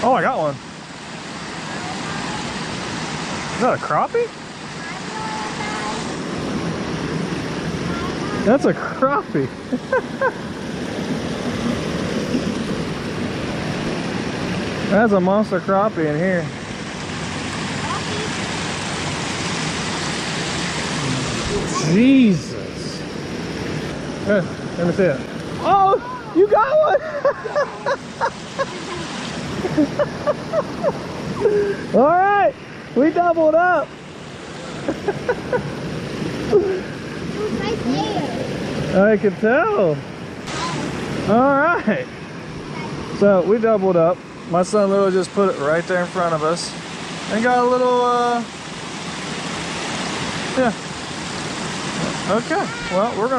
Oh, I got one. Is that a crappie? That's a crappie. That's a monster crappie in here. Jesus. Let me see it. Oh, you got one. All right, we doubled up. Right there. I can tell. All right. So we doubled up. My son Lou just put it right there in front of us. And got a little, yeah. Okay, well, we're gonna